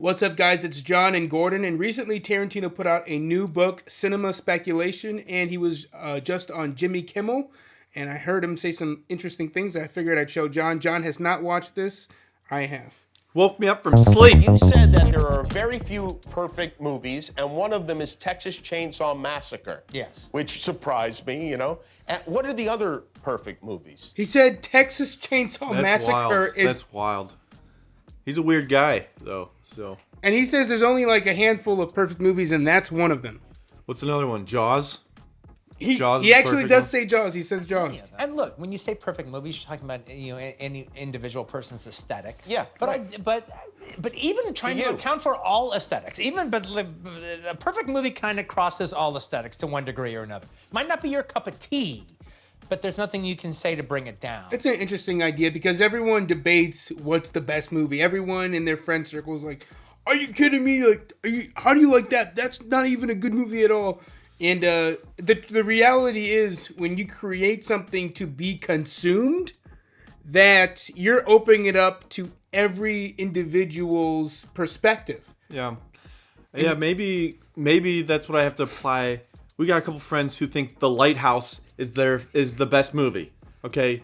What's up, guys? It's John and Gordon, and recently Tarantino put out a new book, Cinema Speculation, and he was just on Jimmy Kimmel, and I heard him say some interesting things. I figured I'd show John. John has not watched this. I have. Woke me up from sleep. You said that there are very few perfect movies, and one of them is Texas Chainsaw Massacre. Yes. Which surprised me, you know. And what are the other perfect movies? He said Texas Chainsaw Massacre is... That's wild. He's a weird guy, though, so... And he says there's only like a handful of perfect movies, and that's one of them. What's another one? Jaws? He Jaws actually does say Jaws. He says Jaws. Yeah, and look, when you say perfect movies, you're talking about any individual person's aesthetic. Yeah, but right. but even trying to account for all aesthetics, a perfect movie kind of crosses all aesthetics to one degree or another. Might not be your cup of tea, but there's nothing you can say to bring it down. It's an interesting idea because everyone debates what's the best movie. Everyone in their friend circle is like, "Are you kidding me? Like, how do you like that? That's not even a good movie at all." And the reality is, when you create something to be consumed, that you're opening it up to every individual's perspective. Yeah. Yeah, maybe that's what I have to apply. We got a couple friends who think The Lighthouse is the best movie. Okay?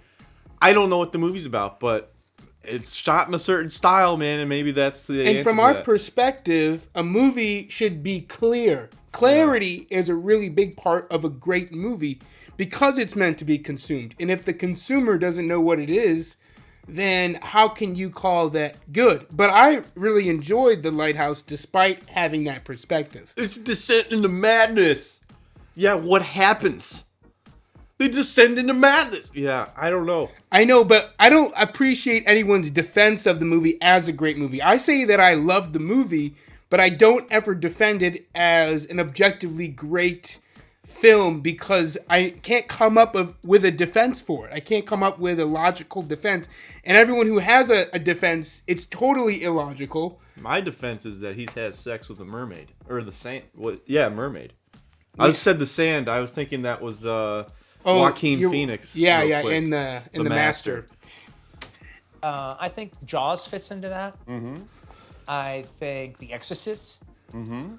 I don't know what the movie's about, but it's shot in a certain style, man, and maybe that's the answer. And from our perspective, a movie should be clear. Clarity is a really big part of a great movie because it's meant to be consumed. And if the consumer doesn't know what it is, then how can you call that good? But I really enjoyed The Lighthouse despite having that perspective. It's descent into madness. Yeah, what happens? They descend into madness. Yeah, I don't know. I know, but I don't appreciate anyone's defense of the movie as a great movie. I say that I love the movie, but I don't ever defend it as an objectively great film because I can't come up with a defense for it. I can't come up with a logical defense. And everyone who has a defense, it's totally illogical. My defense is that he's had sex with a mermaid. Or the sand. Yeah, mermaid. I said the sand. I was thinking that was Joaquin Phoenix. Yeah, in the Master. I think Jaws fits into that. Mm-hmm. I think The Exorcist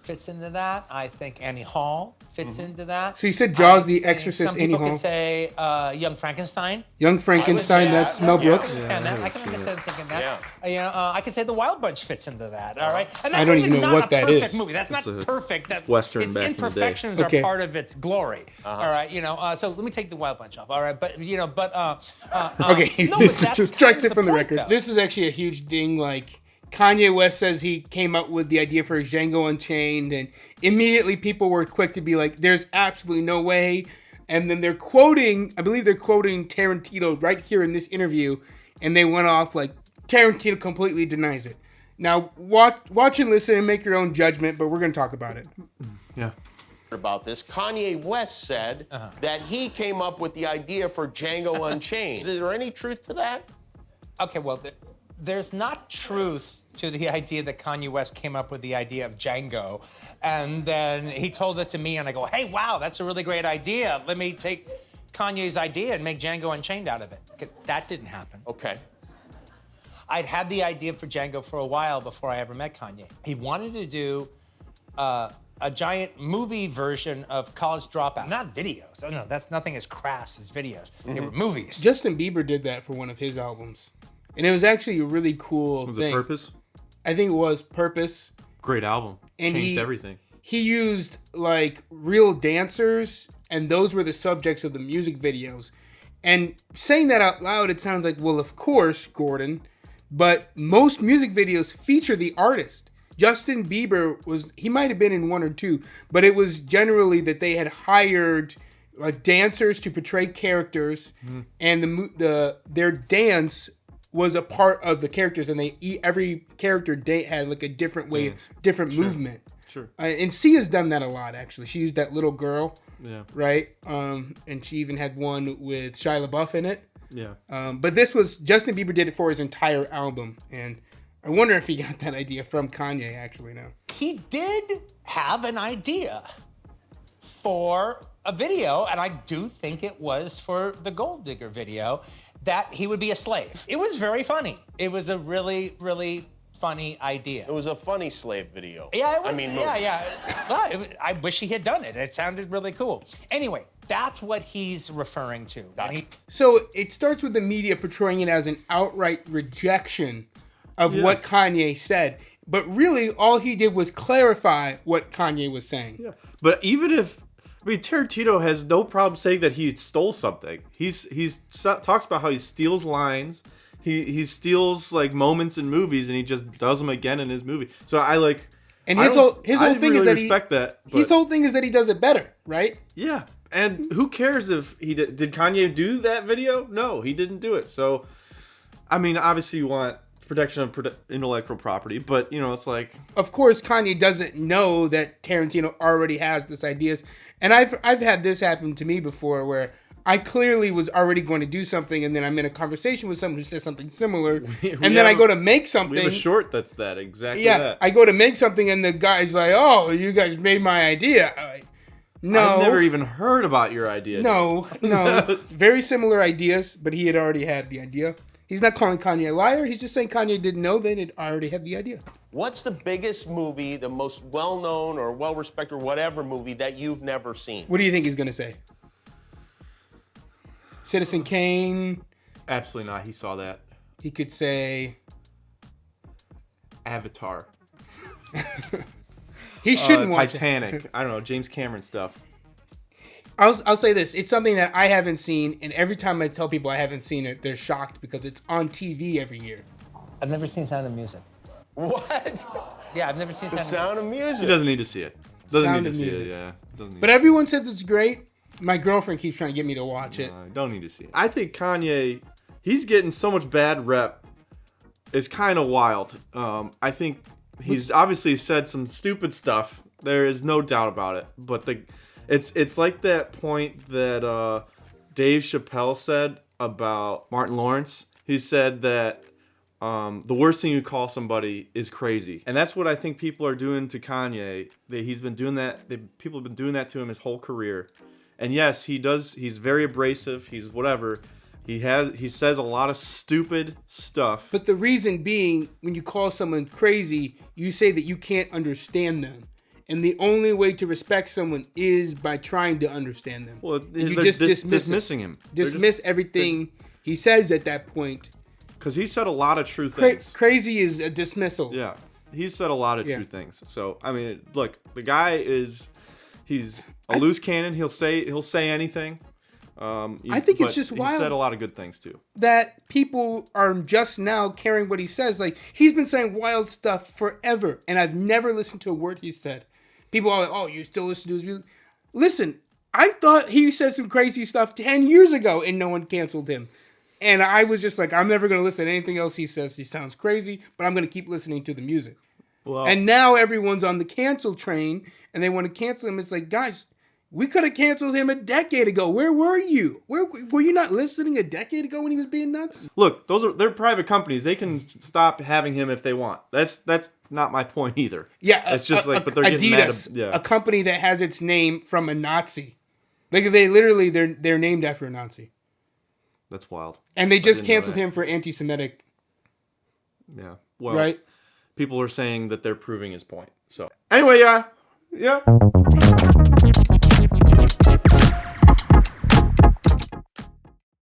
fits into that. I think Annie Hall fits into that. So you said Jaws, The Exorcist, Annie Hall. Some people could say Young Frankenstein. Young Frankenstein, that's Mel Brooks. I can thinking that. I could say The Wild Bunch fits into that. All right. And that's I don't even know what that is. Movie. That's not perfect. That Western its back imperfections in the day. are part of its glory. All right. So let me take The Wild Bunch off. All right. But okay. No, Just strikes it from the point, record. though. This is actually a huge thing. Like, Kanye West says he came up with the idea for Django Unchained, and immediately people were quick to be like, there's absolutely no way. And then I believe they're quoting Tarantino right here in this interview, and they went off like, Tarantino completely denies it. Now, watch and listen and make your own judgment, but we're going to talk about it. Yeah. About this, Kanye West said that he came up with the idea for Django Unchained. Is there any truth to that? Okay, well, there's not truth to the idea that Kanye West came up with the idea of Django, and then he told it to me, and I go, hey, wow, that's a really great idea. Let me take Kanye's idea and make Django Unchained out of it. That didn't happen. Okay. I'd had the idea for Django for a while before I ever met Kanye. He wanted to do a giant movie version of College Dropout. Not videos. Oh, no, that's nothing as crass as videos. They were movies. Justin Bieber did that for one of his albums. And it was actually a really cool Was thing. it Purpose? I think it was Purpose. Great album. And Changed everything. He used like real dancers, and those were the subjects of the music videos. And saying that out loud, it sounds like, well, of course, Gordon, but most music videos feature the artist. Justin Bieber he might have been in one or two, but it was generally that they had hired like dancers to portray characters, and their dance was a part of the characters, and every character had like a different way, different movement. Sure. And Sia's done that a lot, actually. She used that little girl, right? And she even had one with Shia LaBeouf in it. Yeah. But Justin Bieber did it for his entire album, and I wonder if he got that idea from Kanye, actually, now. He did have an idea for a video, and I do think it was for the Gold Digger video, that he would be a slave. It was very funny. It was a really, really funny idea. It was a funny slave video. Yeah, it was. I mean, yeah. Well, I wish he had done it. It sounded really cool. Anyway, that's what he's referring to. Gotcha. So it starts with the media portraying it as an outright rejection of what Kanye said. But really, all he did was clarify what Kanye was saying. Yeah. But even if, I mean, Tarantino has no problem saying that he stole something. He's talks about how he steals lines. He steals like moments in movies and he just does them again in his movie. So I like, And his whole thing really is that respect that. His whole thing is that he does it better, right? Yeah. And who cares if he did Kanye do that video? No, he didn't do it. So, I mean, obviously you want protection of intellectual property, but you know, it's like, of course Kanye doesn't know that Tarantino already has this ideas, and I've had this happen to me before where I clearly was already going to do something, and then I'm in a conversation with someone who says something similar, and then I go to make something. We have a short that's that exactly. Yeah, that. I go to make something, and the guy's like, "Oh, you guys made my idea." No, I've never even heard about your idea. No. Very similar ideas, but he had already had the idea. He's not calling Kanye a liar. He's just saying Kanye didn't know they had already had the idea. What's the biggest movie, the most well-known or well-respected or whatever movie that you've never seen? What do you think he's going to say? Citizen Kane. Absolutely not. He saw that. He could say Avatar. He shouldn't watch Titanic. I don't know, James Cameron stuff. I'll say this. It's something that I haven't seen, and every time I tell people I haven't seen it, they're shocked because it's on TV every year. I've never seen Sound of Music. What? Yeah, I've never seen The Sound of Music. He doesn't need to see it. Sound of Music. Yeah. But everyone says it's great. My girlfriend keeps trying to get me to watch it. Don't need to see it. I think Kanye, he's getting so much bad rep. It's kind of wild. I think he's obviously said some stupid stuff. There is no doubt about it. But it's like that point that Dave Chappelle said about Martin Lawrence. He said that the worst thing you call somebody is crazy. And that's what I think people are doing to Kanye. He's been doing that. People have been doing that to him his whole career. And yes, he does. He's very abrasive. He's whatever. He says a lot of stupid stuff. But the reason being, when you call someone crazy, you say that you can't understand them. And the only way to respect someone is by trying to understand them. Well, you they're just dismissing him. Dismiss everything he says at that point. Because he said a lot of true things. Crazy is a dismissal. Yeah, he said a lot of true things. So I mean, look, the guy he's a loose cannon. He'll say anything. I think it's just wild. He said a lot of good things too. That people are just now caring what he says. Like, he's been saying wild stuff forever, and I've never listened to a word he said. People are like, "Oh, you still listen to his music?" Listen, I thought he said some crazy stuff 10 years ago, and no one canceled him. And I was just like, I'm never going to listen to anything else he says. He sounds crazy, but I'm going to keep listening to the music. Well, and now everyone's on the cancel train, and they want to cancel him. It's like, guys, we could have canceled him a decade ago. Where were you? Were you not listening a decade ago when he was being nuts? Look, they're private companies. They can stop having him if they want. That's not my point either. Yeah, it's just but they're getting Adidas, mad. A company that has its name from a Nazi. Like, they're named after a Nazi. That's wild. And they just canceled him for anti-Semitic. Yeah. Well, right? People are saying that they're proving his point. So anyway, yeah.